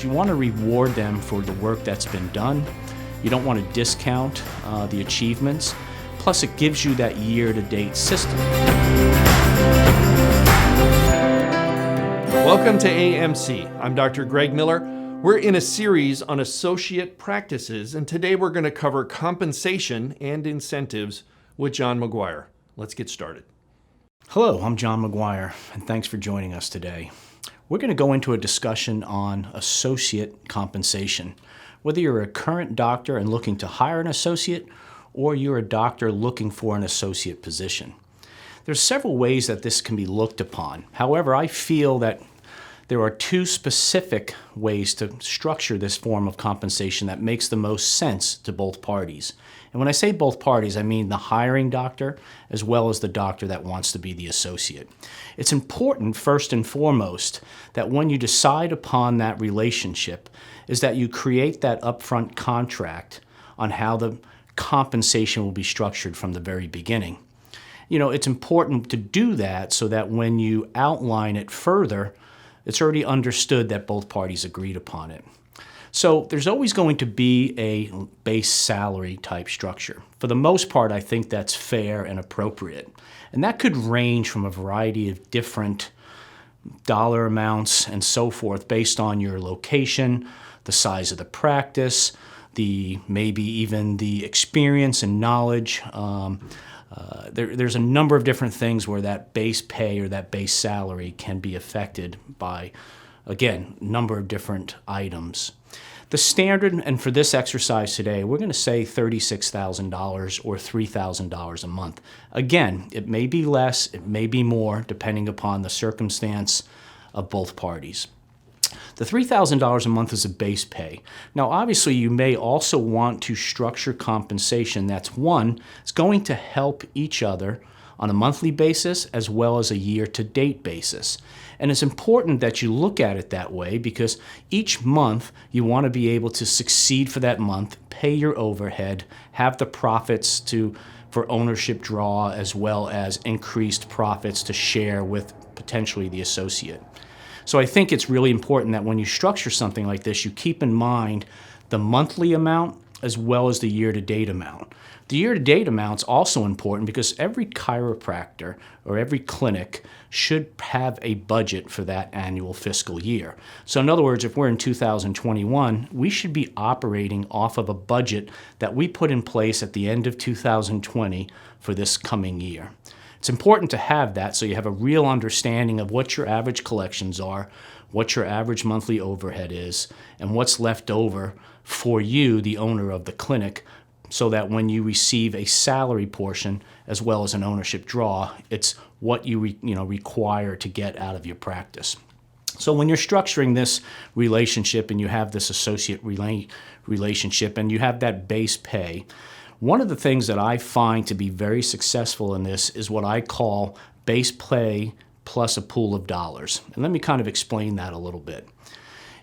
You want to reward them for the work that's been done. You don't want to discount the achievements. Plus, it gives you that year-to-date system. Welcome to AMC. I'm Dr. Greg Miller. We're in a series on associate practices, and today we're going to cover compensation and incentives with John McGuire. Let's get started. Hello, I'm John McGuire, and thanks for joining us today. We're going to go into a discussion on associate compensation. Whether you're a current doctor and looking to hire an associate, or you're a doctor looking for an associate position. There's several ways that this can be looked upon. However, I feel that there are two specific ways to structure this form of compensation that makes the most sense to both parties. And when I say both parties, I mean the hiring doctor as well as the doctor that wants to be the associate. It's important, first and foremost, that when you decide upon that relationship, is that you create that upfront contract on how the compensation will be structured from the very beginning. It's important to do that so that when you outline it further, it's already understood that both parties agreed upon it. So there's always going to be a base salary type structure. For the most part, I think that's fair and appropriate. And that could range from a variety of different dollar amounts and so forth based on your location, the size of the practice, maybe even the experience and knowledge. There's a number of different things where that base pay or that base salary can be affected by, again, a number of different items. The standard, and for this exercise today, we're going to say $36,000 or $3,000 a month. Again, it may be less, it may be more, depending upon the circumstance of both parties. The $3,000 a month is a base pay. Now, obviously, you may also want to structure compensation that's it's going to help each other on a monthly basis as well as a year-to-date basis. And it's important that you look at it that way because each month you want to be able to succeed for that month, pay your overhead, have the profits for ownership draw as well as increased profits to share with potentially the associate. So I think it's really important that when you structure something like this, you keep in mind the monthly amount as well as the year-to-date amount. The year-to-date amount's also important because every chiropractor or every clinic should have a budget for that annual fiscal year. So in other words, if we're in 2021, we should be operating off of a budget that we put in place at the end of 2020 for this coming year. It's important to have that so you have a real understanding of what your average collections are, what your average monthly overhead is, and what's left over for you, the owner of the clinic, so that when you receive a salary portion as well as an ownership draw, it's what you require to get out of your practice. So when you're structuring this relationship and you have this associate relationship and you have that base pay, one of the things that I find to be very successful in this is what I call base pay plus a pool of dollars. And let me kind of explain that a little bit.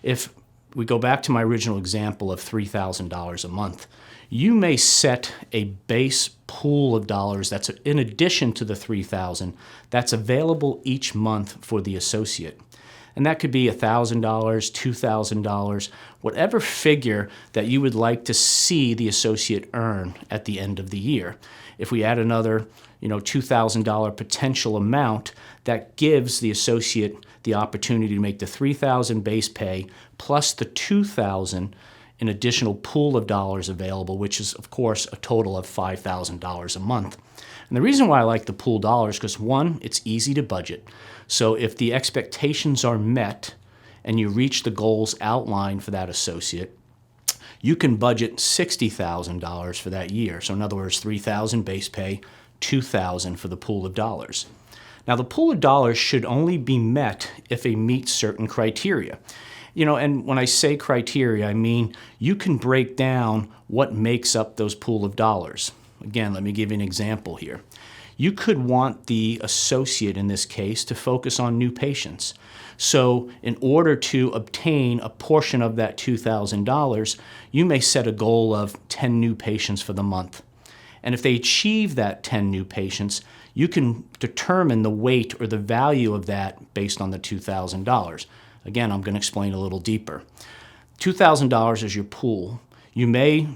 If we go back to my original example of $3,000 a month, you may set a base pool of dollars that's in addition to the $3,000 that's available each month for the associate. And that could be $1,000, $2,000, whatever figure that you would like to see the associate earn at the end of the year. If we add another, $2,000 potential amount, that gives the associate the opportunity to make the $3,000 base pay plus the $2,000 an additional pool of dollars available, which is, of course, a total of $5,000 a month. And the reason why I like the pool dollars, because one, it's easy to budget. So if the expectations are met and you reach the goals outlined for that associate, you can budget $60,000 for that year. So in other words, $3,000 base pay, $2,000 for the pool of dollars. Now the pool of dollars should only be met if it meets certain criteria. And when I say criteria, I mean you can break down what makes up those pool of dollars. Again, let me give you an example here. You could want the associate in this case to focus on new patients. So in order to obtain a portion of that $2,000, you may set a goal of 10 new patients for the month. And if they achieve that 10 new patients, you can determine the weight or the value of that based on the $2,000. Again, I'm going to explain a little deeper. $2,000 is your pool. You may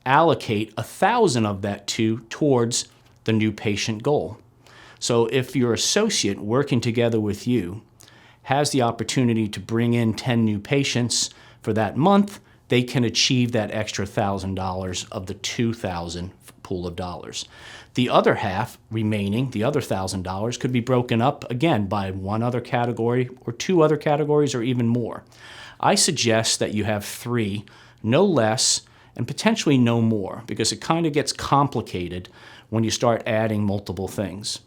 allocate $1,000 of that towards the new patient goal. So if your associate working together with you has the opportunity to bring in 10 new patients for that month, they can achieve that extra $1,000 of the $2,000 pool of dollars. The other half remaining, the other $1,000, could be broken up again by one other category or two other categories or even more. I suggest that you have 3, no less, and potentially no more, because it kind of gets complicated when you start adding multiple things.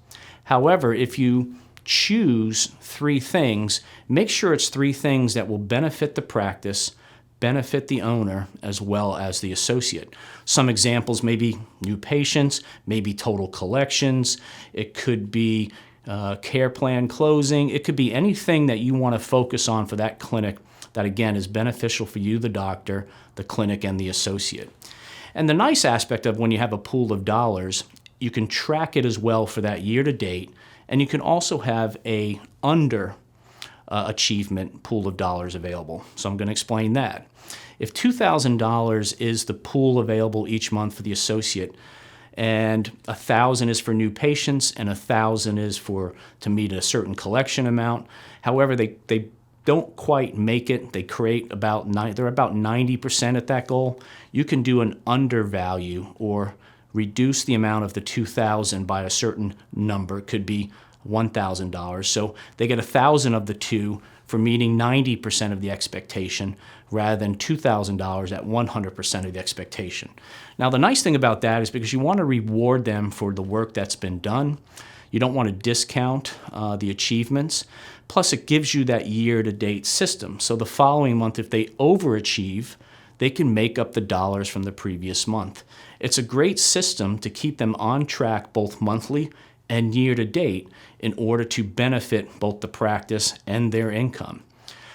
However, if you choose 3 things, make sure it's 3 things that will benefit the practice, benefit the owner, as well as the associate. Some examples may be new patients, maybe total collections, it could be care plan closing, it could be anything that you want to focus on for that clinic that, again, is beneficial for you, the doctor, the clinic, and the associate. And the nice aspect of when you have a pool of dollars, you can track it as well for that year to date, and you can also have a under achievement pool of dollars available. So I'm going to explain that. If $2,000 is the pool available each month for the associate, and $1,000 is for new patients, and $1,000 is to meet a certain collection amount. However, they don't quite make it. They create they're about 90% at that goal. You can do an undervalue or reduce the amount of the $2,000 by a certain number. It could be $1,000. So they get $1,000 of the 2 for meeting 90% of the expectation rather than $2,000 at 100% of the expectation. Now, the nice thing about that is because you want to reward them for the work that's been done. You don't want to discount the achievements. Plus, it gives you that year-to-date system. So the following month, if they overachieve, they can make up the dollars from the previous month. It's a great system to keep them on track both monthly and year-to-date in order to benefit both the practice and their income.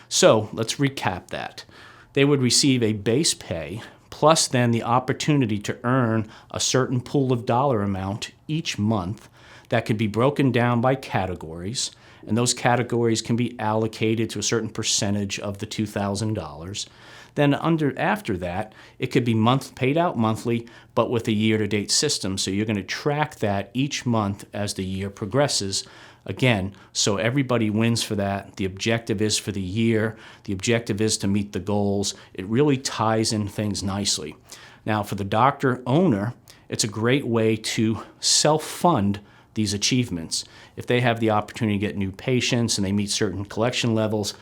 So let's recap that. They would receive a base pay plus then the opportunity to earn a certain pool of dollar amount each month that could be broken down by categories, and those categories can be allocated to a certain percentage of the $2,000. Then after that, it could be paid out monthly, but with a year-to-date system. So you're going to track that each month as the year progresses. Again, so everybody wins for that. The objective is for the year. The objective is to meet the goals. It really ties in things nicely. Now, for the doctor owner, it's a great way to self-fund these achievements. If they have the opportunity to get new patients and they meet certain collection levels,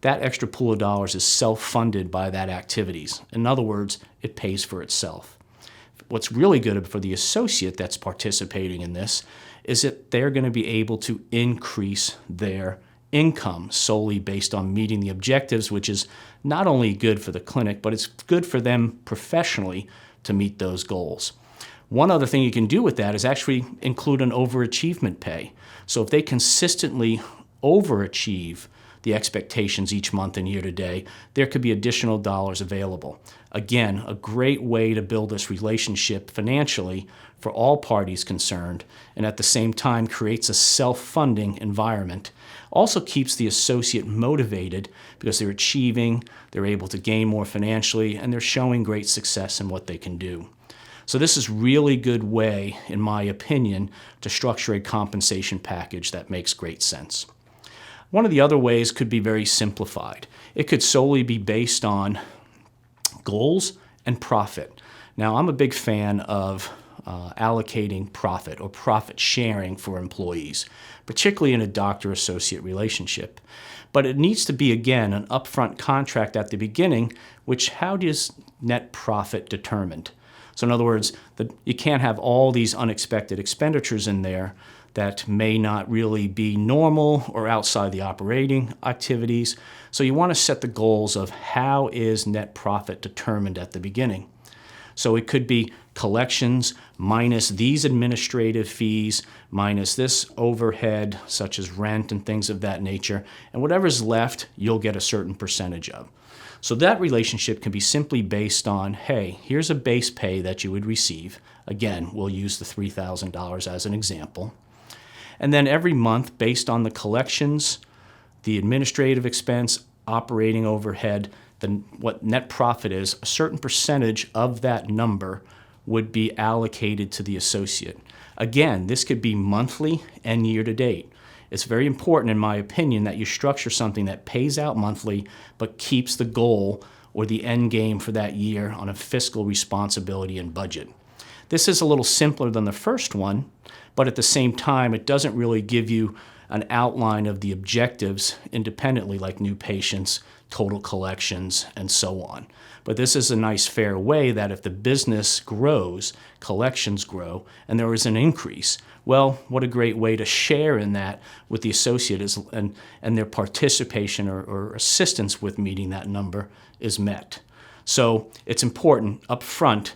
that extra pool of dollars is self-funded by that activities. In other words, it pays for itself. What's really good for the associate that's participating in this is that they're going to be able to increase their income solely based on meeting the objectives, which is not only good for the clinic, but it's good for them professionally to meet those goals. One other thing you can do with that is actually include an overachievement pay. So if they consistently overachieve the expectations each month and year to day, there could be additional dollars available. Again, a great way to build this relationship financially for all parties concerned, and at the same time creates a self-funding environment. Also keeps the associate motivated because they're achieving, they're able to gain more financially, and they're showing great success in what they can do. So this is really good way, in my opinion, to structure a compensation package that makes great sense. One of the other ways could be very simplified. It could solely be based on goals and profit. Now, I'm a big fan of allocating profit or profit sharing for employees, particularly in a doctor-associate relationship. But it needs to be, again, an upfront contract at the beginning, which how does net profit determined? So in other words, you can't have all these unexpected expenditures in there that may not really be normal or outside the operating activities. So you want to set the goals of how is net profit determined at the beginning. So it could be collections minus these administrative fees, minus this overhead, such as rent and things of that nature, and whatever's left, you'll get a certain percentage of. So that relationship can be simply based on, hey, here's a base pay that you would receive. Again, we'll use the $3,000 as an example. And then every month, based on the collections, the administrative expense, operating overhead, what net profit is, a certain percentage of that number would be allocated to the associate. Again, this could be monthly and year to date. It's very important, in my opinion, that you structure something that pays out monthly but keeps the goal or the end game for that year on a fiscal responsibility and budget. This is a little simpler than the first one, but at the same time, it doesn't really give you an outline of the objectives independently, like new patients, total collections, and so on. But this is a nice, fair way that if the business grows, collections grow, and there is an increase, well, what a great way to share in that with the associate and their participation or assistance with meeting that number is met. So it's important up front,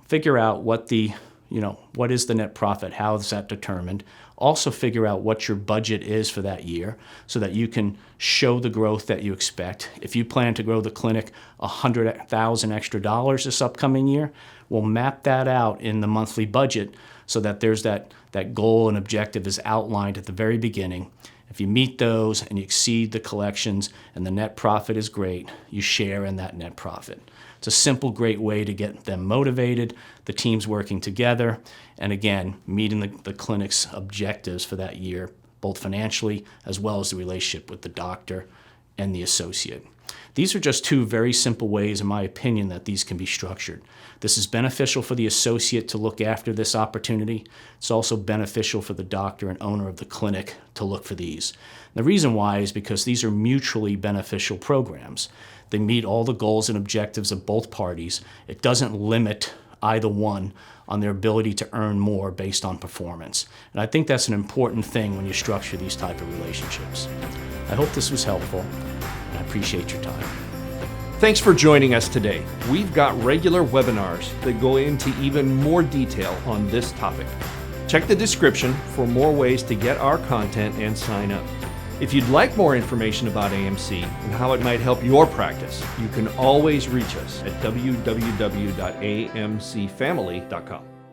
figure out what is the net profit, how is that determined. Also figure out what your budget is for that year so that you can show the growth that you expect. If you plan to grow the clinic $100,000 extra this upcoming year, we'll map that out in the monthly budget so that there's that goal and objective is outlined at the very beginning. If you meet those and you exceed the collections and the net profit is great, you share in that net profit. It's a simple, great way to get them motivated, the teams working together, and again, meeting the clinic's objectives for that year, both financially as well as the relationship with the doctor and the associate. These are just two very simple ways, in my opinion, that these can be structured. This is beneficial for the associate to look after this opportunity. It's also beneficial for the doctor and owner of the clinic to look for these. And the reason why is because these are mutually beneficial programs. They meet all the goals and objectives of both parties. It doesn't limit either one on their ability to earn more based on performance. And I think that's an important thing when you structure these type of relationships. I hope this was helpful, and I appreciate your time. Thanks for joining us today. We've got regular webinars that go into even more detail on this topic. Check the description for more ways to get our content and sign up. If you'd like more information about AMC and how it might help your practice, you can always reach us at www.amcfamily.com.